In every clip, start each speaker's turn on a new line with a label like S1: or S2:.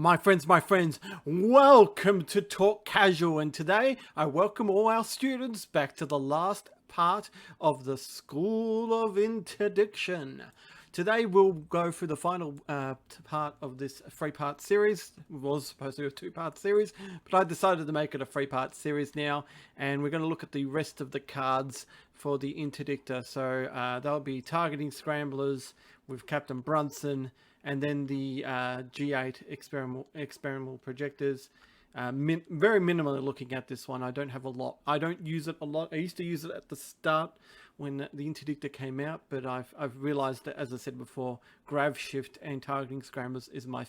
S1: My friends, welcome to Talk Casual, and today I welcome all our students back to the last part of the School of Interdiction. Today we'll go through the final part of this three-part series. It was supposed to be a two-part series, but I decided to make it a three-part series now, and we're going to look at the rest of the cards for the Interdictor. So that'll be Targeting Scramblers with Captain Brunson, and then the G-8 experimental projectors. Very minimally looking at this one. I don't have a lot. I don't use it a lot. I used to use it at the start when the Interdictor came out, but I've realized that, as I said before, Grav Shift and Targeting Scramblers is my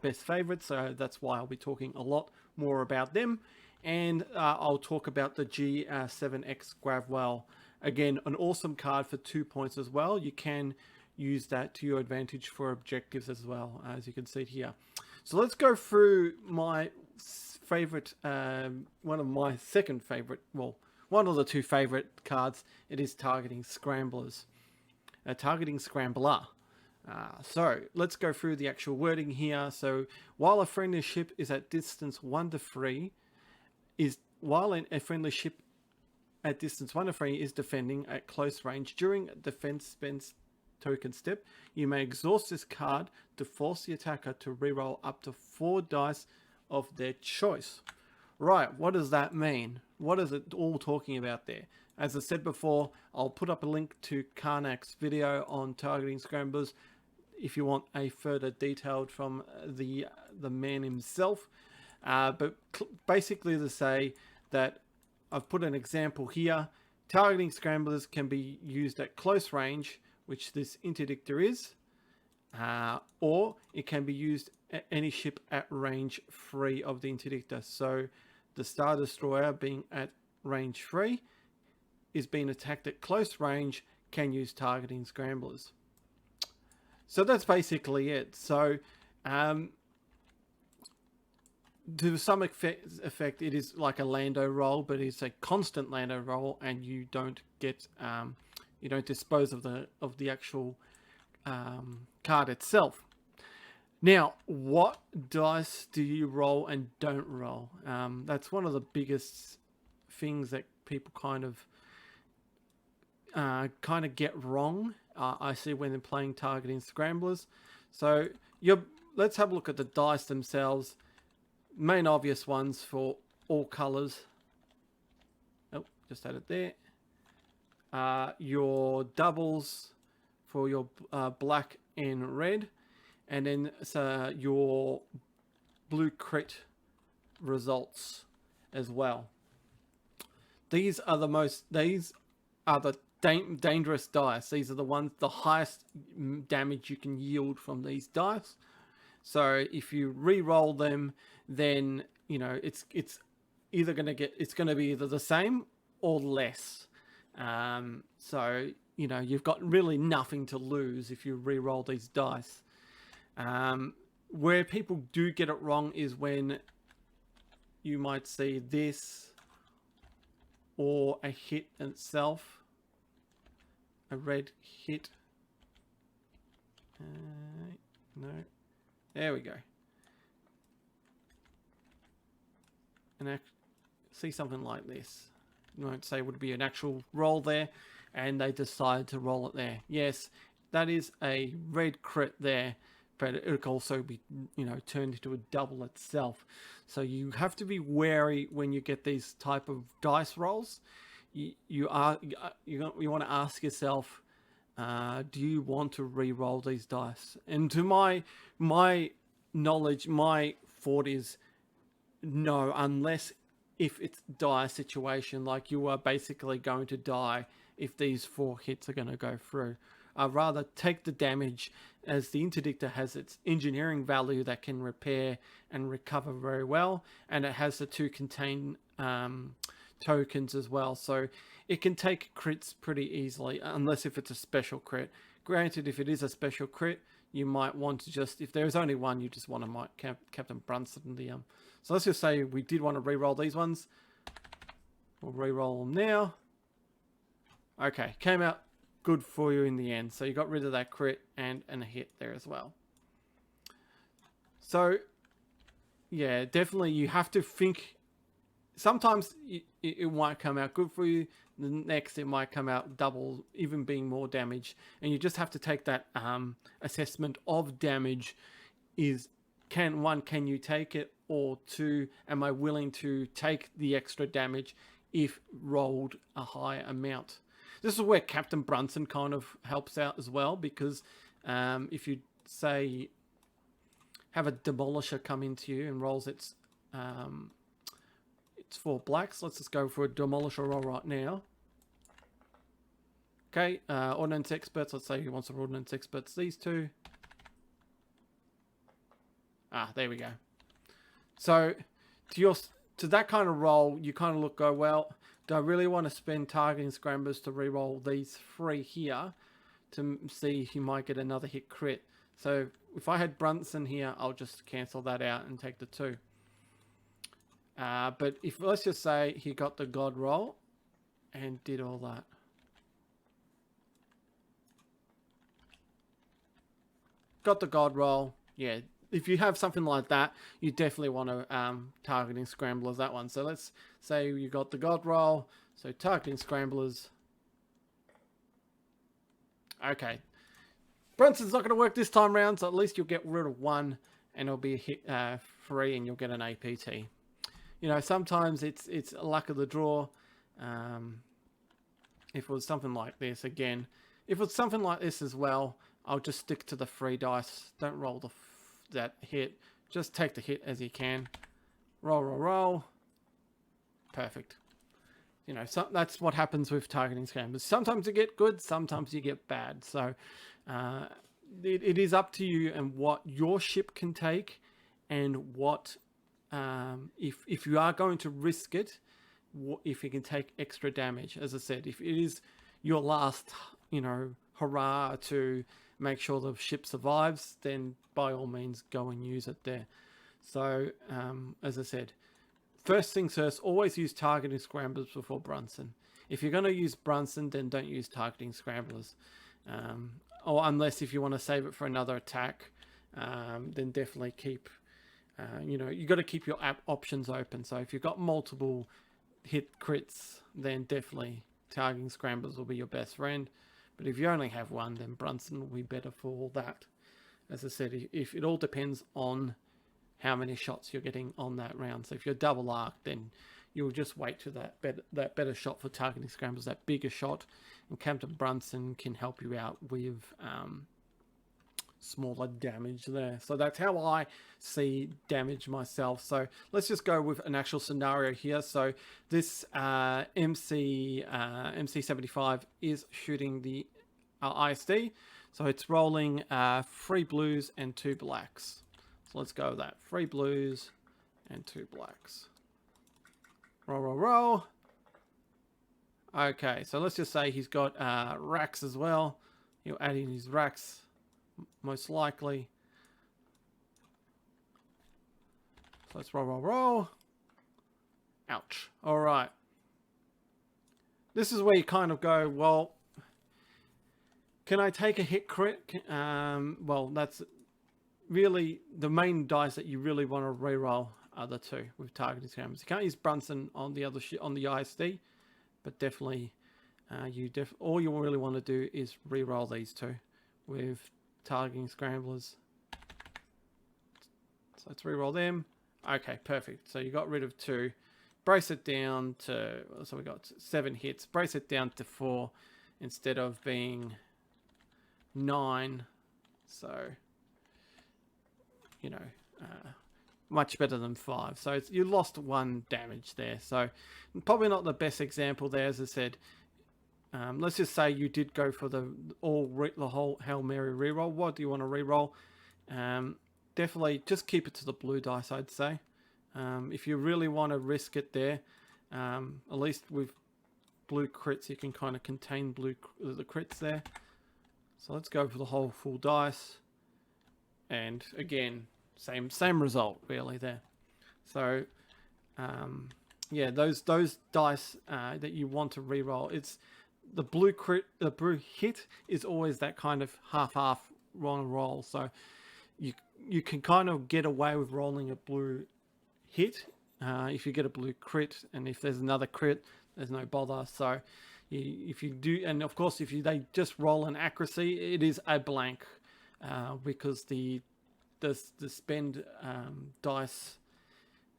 S1: best favorite, so that's why I'll be talking a lot more about them. And I'll talk about the G7-X Gravwell. Again, an awesome card for 2 points as well. You can use that to your advantage for objectives as well, as you can see here. So let's go through my favorite, one of my second favorite, well, one of the two favorite cards. It is Targeting Scramblers, Targeting Scrambler. So let's go through the actual wording here. So while a friendly ship is at distance 1 to 3, while a friendly ship at distance 1 to 3 is defending at close range during defense spends token step, you may exhaust this card to force the attacker to reroll up to 4 dice of their choice. Right, what does that mean? What is it all talking about there? As I said before, I'll put up a link to Karnak's video on Targeting Scramblers if you want a further detailed from the man himself. But basically to say that I've put an example here. Targeting Scramblers can be used at close range, which this Interdictor is, or it can be used at any ship at range 3 of the Interdictor. So the Star Destroyer, being at range 3, is being attacked at close range, can use Targeting Scramblers. So that's basically it. So to some effect, it is like a Lando roll, but it's a constant Lando roll, and you don't get you don't dispose of the actual card itself. Now, what dice do you roll and don't roll? That's one of the biggest things that people kind of get wrong. I see when they're playing Targeting Scramblers. So let's have a look at the dice themselves. Main obvious ones for all colors. Oh, just had it there. Your doubles for your black and red, and then your blue crit results as well. These are the dangerous dice. These are the highest damage you can yield from these dice. So if you re-roll them, then it's either going to be either the same or less. So you've got really nothing to lose if you re-roll these dice. Where people do get it wrong is when you might see this or a hit itself, a red hit. No, there we go. And see something like this. You won't say it would be an actual roll there, and they decide to roll it there. Yes, that is a red crit there, but it could also be, turned into a double itself. So you have to be wary when you get these type of dice rolls. You want to ask yourself, do you want to re-roll these dice? And to my knowledge, my thought is no, unless if it's dire situation, like you are basically going to die if these 4 hits are going to go through. I'd rather take the damage, as the Interdictor has its engineering value that can repair and recover very well, and it has the 2 contain tokens as well, so it can take crits pretty easily, unless if it's a special crit. Granted, if it is a special crit, you might want to just, if there's only one, you just want to Captain Brunson the So let's just say we did want to re-roll these ones. We'll re-roll them now. Okay, came out good for you in the end. So you got rid of that crit and a hit there as well. So yeah, definitely you have to think. Sometimes it might come out good for you. The next it might come out double, even being more damage. And you just have to take that assessment of damage. Is can you take it, or two, am I willing to take the extra damage if rolled a high amount? This is where Captain Brunson kind of helps out as well, because if you say have a demolisher come into you and rolls it's 4 blacks. Let's just go for a demolisher roll right now. Okay, ordnance experts. Let's say he wants to ordnance experts. These two. There we go. So to that kind of roll, you kind of go, well, do I really want to spend targeting scramblers to reroll these 3 here to see if you might get another hit crit? So if I had Brunson here, I'll just cancel that out and take the 2. But if, let's just say he got the God roll and did all that. Got the God roll. Yeah, if you have something like that, you definitely want to targeting scramblers that one. So let's say you got the God roll. So targeting scramblers. Okay. Brunson's not going to work this time round, so at least you'll get rid of 1 and it'll be a hit 3 and you'll get an APT. You know, sometimes it's luck of the draw. If it was something like this, again, if it's something like this as well, I'll just stick to the 3 dice. Don't roll that hit. Just take the hit as you can. Roll, roll, roll. Perfect. You know, so that's what happens with targeting scramblers. Sometimes you get good, sometimes you get bad. So it is up to you and what your ship can take, and what if you are going to risk it, if you can take extra damage. As I said, if it is your last, you know, hurrah to make sure the ship survives, then by all means go and use it there. So as I said, first things first, always use targeting scramblers before Brunson. If you're going to use Brunson, then don't use targeting scramblers. Or unless if you want to save it for another attack, then definitely keep, you know, you got to keep your options open. So if you've got multiple hit crits, then definitely targeting scramblers will be your best friend. But if you only have 1, then Brunson will be better for all that. As I said, if it all depends on how many shots you're getting on that round. So if you're double arc, then you'll just wait to that better shot for targeting scramblers, that bigger shot. And Captain Brunson can help you out with smaller damage there. So that's how I see damage myself. So let's just go with an actual scenario here. So this MC75 is shooting the AEST. So it's rolling 3 blues and 2 blacks. So let's go with that. 3 blues and 2 blacks. Roll, roll, roll. Okay, so let's just say he's got racks as well. He'll add in his racks, most likely. So let's roll, roll, roll. Ouch. All right. This is where you kind of go, well, can I take a hit crit? Well, that's really the main dice that you really want to reroll are the 2 with targeting scramblers. You can't use Brunson on the other on the ISD, but definitely all you really want to do is reroll these 2 with targeting scramblers. So let's reroll them. Okay, perfect. So you got rid of 2. Brace it down to, so we got 7 hits. Brace it down to 4 instead of being 9. So, you know, much better than 5. So you lost 1 damage there. So probably not the best example there, as I said. Let's just say you did go for the whole Hail Mary reroll. What do you want to reroll? Definitely just keep it to the blue dice, I'd say. If you really want to risk it there, at least with blue crits, you can kind of contain the crits there. So let's go for the whole full dice. And again, same result really there. So yeah, those dice that you want to reroll, it's the blue crit, the blue hit is always that kind of half roll. So you can kind of get away with rolling a blue hit. If you get a blue crit, and if there's another crit, there's no bother. So if you do, and of course if they just roll an accuracy, it is a blank, because the spend dice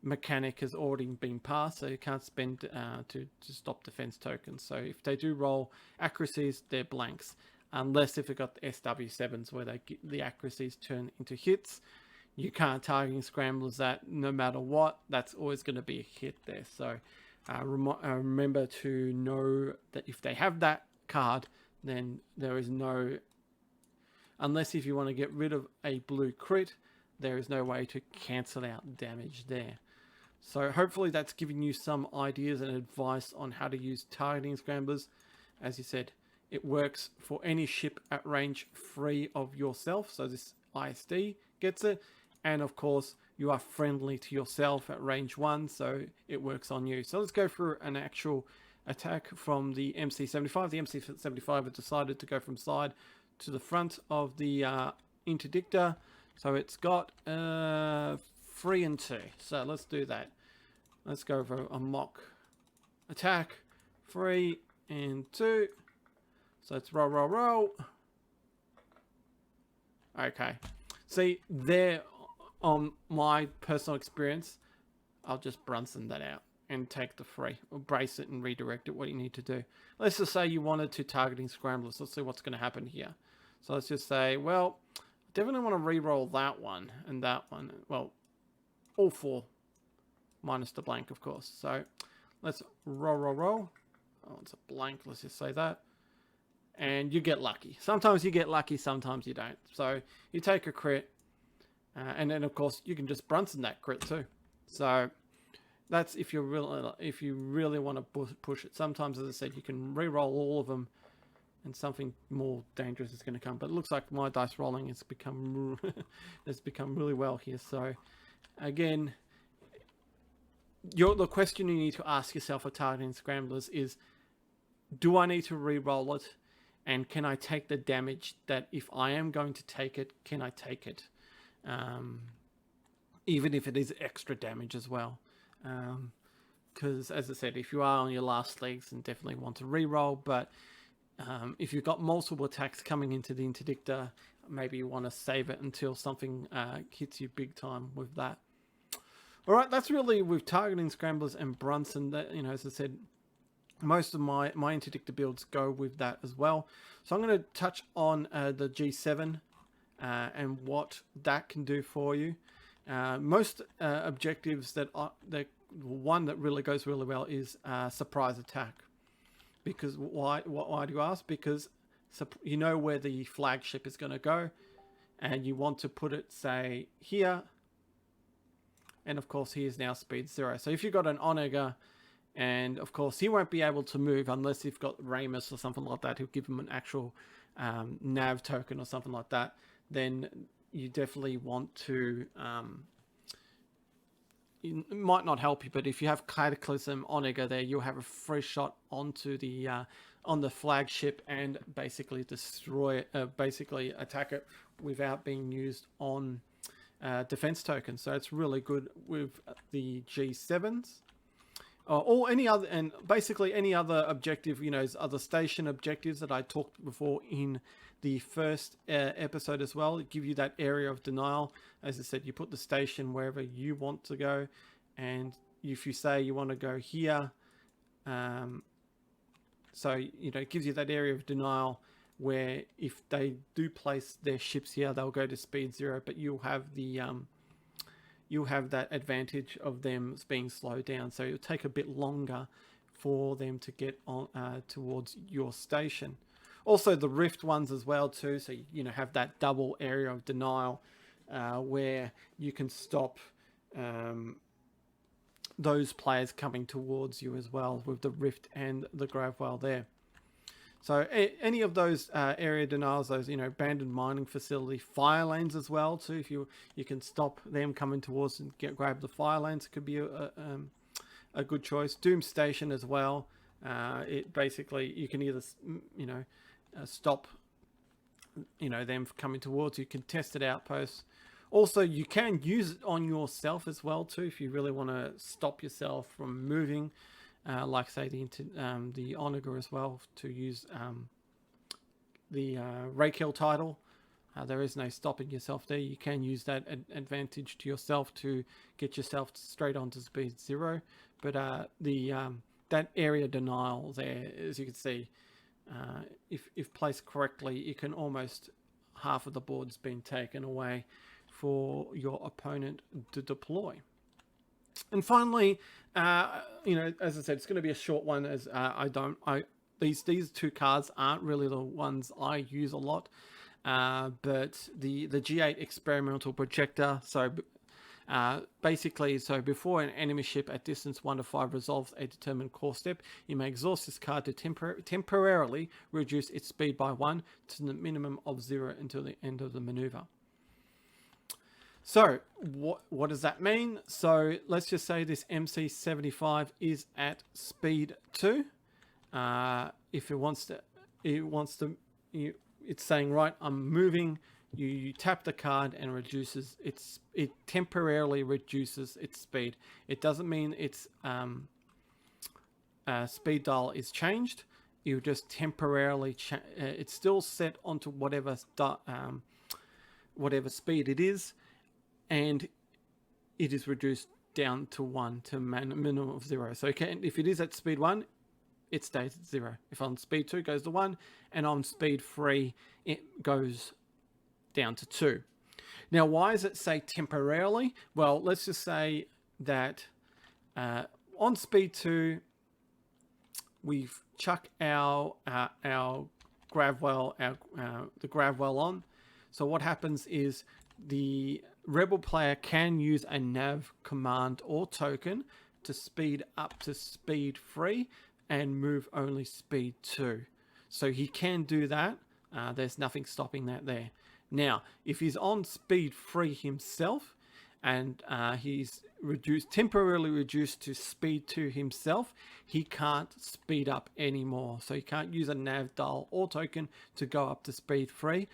S1: mechanic has already been passed, so you can't spend to stop defense tokens. So if they do roll accuracies, they're blanks, unless if you've got the SW7s where the accuracies turn into hits. You can't targeting scramblers that no matter what, that's always going to be a hit there. So remember to know that if they have that card, then there is no, unless if you want to get rid of a blue crit, there is no way to cancel out damage there. So hopefully that's giving you some ideas and advice on how to use targeting scramblers. As you said, it works for any ship at range 3 of yourself. So this AEST gets it. And of course, you are friendly to yourself at range 1, so it works on you. So let's go through an actual attack from the MC-75. The MC-75 has decided to go from side to the front of the interdictor. So it's got 3 and 2. So let's do that. Let's go for a mock attack. 3 and 2. So it's roll, roll, roll. Okay. See, there on my personal experience, I'll just Brunson that out and take the 3, or brace it and redirect it, what you need to do. Let's just say you wanted to targeting scramblers. Let's see what's going to happen here. So let's just say, well, definitely want to re-roll that one and that one. Well, all 4 minus the blank, of course. So let's roll, roll, roll. Oh, it's a blank. Let's just say that. And you get lucky. Sometimes you get lucky, sometimes you don't. So you take a crit, and then of course you can just Brunson that crit too. So that's if you really want to push it. Sometimes, as I said, you can re-roll all of them, and something more dangerous is going to come. But it looks like my dice rolling has become really well here. So again, the question you need to ask yourself for targeting scramblers is, do I need to re-roll it? And can I take the damage that if I am going to take it, can I take it? Even if it is extra damage as well. Because as I said, if you are on your last legs, then definitely want to re-roll. But if you've got multiple attacks coming into the interdictor, maybe you want to save it until something hits you big time with that. All right, that's really with targeting scramblers and Brunson. That, you know, as I said, most of my interdictor builds go with that as well. So I'm going to touch on the G7 and what that can do for you. Most objectives the one that really goes really well is surprise attack. Because why do you ask? Because you know where the flagship is going to go, and you want to put it, say, here. And of course, he is now speed 0. So if you've got an Onega, and of course, he won't be able to move unless you've got Ramus or something like that, who'll give him an actual nav token or something like that, then you definitely want to... it might not help you, but if you have Cataclysm Onega there, you'll have a free shot onto the on the flagship and basically destroy it, basically attack it without being used on defense tokens. So it's really good with the G7s. Or any other, and basically any other objective, you know, other station objectives that I talked before in the first episode as well. It give you that area of denial. As I said, you put the station wherever you want to go, and if you say you want to go here, so you know, it gives you that area of denial where if they do place their ships here, they'll go to speed 0, but you'll have the you'll have that advantage of them being slowed down, so it'll take a bit longer for them to get on towards your station. Also the rift ones as well too, so you know, have that double area of denial where you can stop those players coming towards you as well with the rift and the Gravewell there. So any of those area denials, those, you know, abandoned mining facility, fire lanes as well too. If you can stop them coming towards and grab the fire lanes, it could be a good choice. Doom Station as well. It basically, you can either, you know, stop, you know, them coming towards you, contested outposts, Also, you can use it on yourself as well too, if you really want to stop yourself from moving, like say the Onager as well, to use the Raykill title. There is no stopping yourself there. You can use that advantage to yourself to get yourself straight onto speed 0. But that area denial there, as you can see, if placed correctly, you can almost half of the board's been taken away for your opponent to deploy. And finally, as I said, it's going to be a short one, as these two cards aren't really the ones I use a lot. But the G-8 experimental projector, so basically, so before an enemy ship at distance 1 to 5 resolves a determined core step, you may exhaust this card to temporarily reduce its speed by 1 to the minimum of 0 until the end of the maneuver. So what does that mean? So let's just say this MC-75 is at speed 2. If it's saying, right, I'm moving. You tap the card and it temporarily reduces its speed. It doesn't mean its speed dial is changed. You just temporarily it's still set onto whatever speed it is, and it is reduced down to 1 to minimum of 0. So if it is at speed 1, it stays at 0. If on speed 2, it goes to 1, and on speed 3, it goes down to 2. Now, why does it say temporarily? Well, let's just say that on speed 2, we've chucked our Gravwell, the Gravwell on. So what happens is the Rebel player can use a nav command or token to speed up to speed 3 and move only speed 2. So he can do that. There's nothing stopping that there. Now, if he's on speed 3 himself and he's temporarily reduced to speed 2 himself, he can't speed up anymore. So he can't use a nav dial or token to go up to speed 3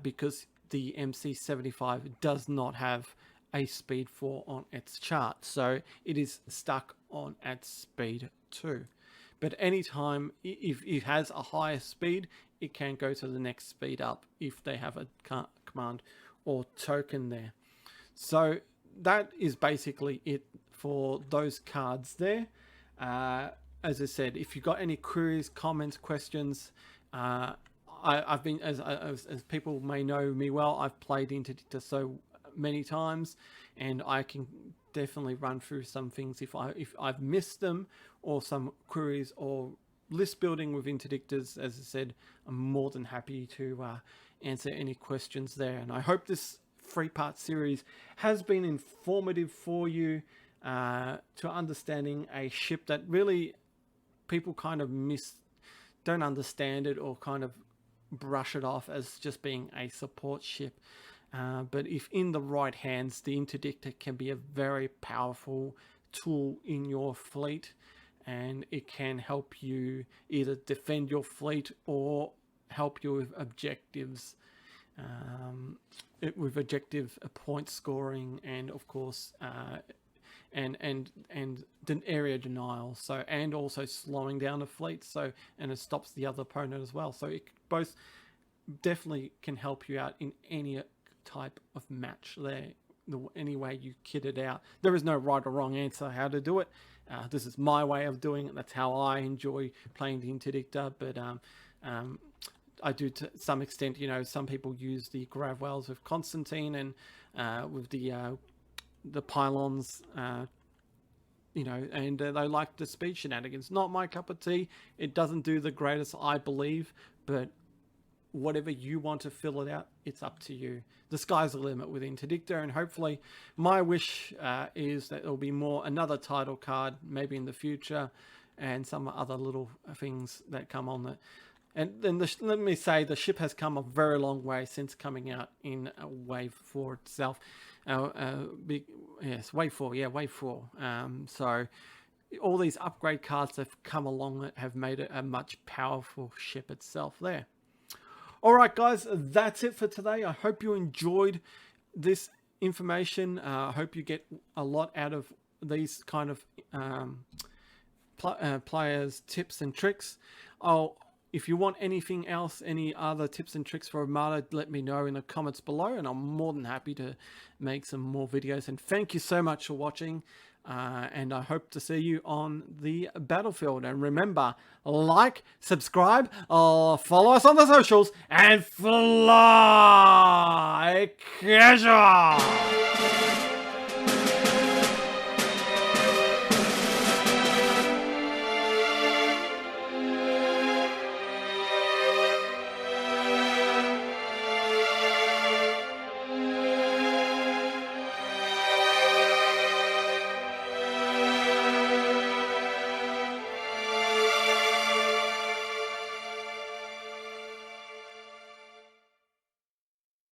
S1: because the MC-75 does not have a speed 4 on its chart. So it is stuck on at speed 2. But anytime, if it has a higher speed, it can go to the next speed up if they have a command or token there. So that is basically it for those cards there. As I said, if you've got any queries, comments, questions, I've been, as people may know me well, I've played Interdictor so many times, and I can definitely run through some things if I've missed them, or some queries or list building with interdictors. As I said, I'm more than happy to answer any questions there. And I hope this 3-part series has been informative for you to understanding a ship that really people kind of don't understand it, or kind of brush it off as just being a support ship. But if in the right hands, the Interdictor can be a very powerful tool in your fleet, and it can help you either defend your fleet or help you with objectives, with objective point scoring, and of course and the area denial, so, and also slowing down the fleet, so, and it stops the other opponent as well. So it both definitely can help you out in any type of match there, any way you kit it out. There is no right or wrong answer how to do it. This is my way of doing it. That's how I enjoy playing the Interdictor. But I do, to some extent, some people use the Gravwells with Constantine and with the pylons, and they like the speed shenanigans. Not my cup of tea. It doesn't do the greatest, I believe, but whatever you want to fill it out, it's up to you. The sky's the limit with Interdictor, and hopefully my wish is that there'll be another title card maybe in the future, and some other little things that come on that. And then let me say, the ship has come a very long way since coming out in Wave 4 itself. Yes, Wave 4, yeah, Wave 4. So all these upgrade cards that have come along have made it a much powerful ship itself there. All right, guys, that's it for today. I hope you enjoyed this information. I hope you get a lot out of these kind of players' tips and tricks. If you want anything else, any other tips and tricks for Armada, let me know in the comments below, and I'm more than happy to make some more videos. And thank you so much for watching, and I hope to see you on the battlefield. And remember, like, subscribe, follow us on the socials, and fly casual!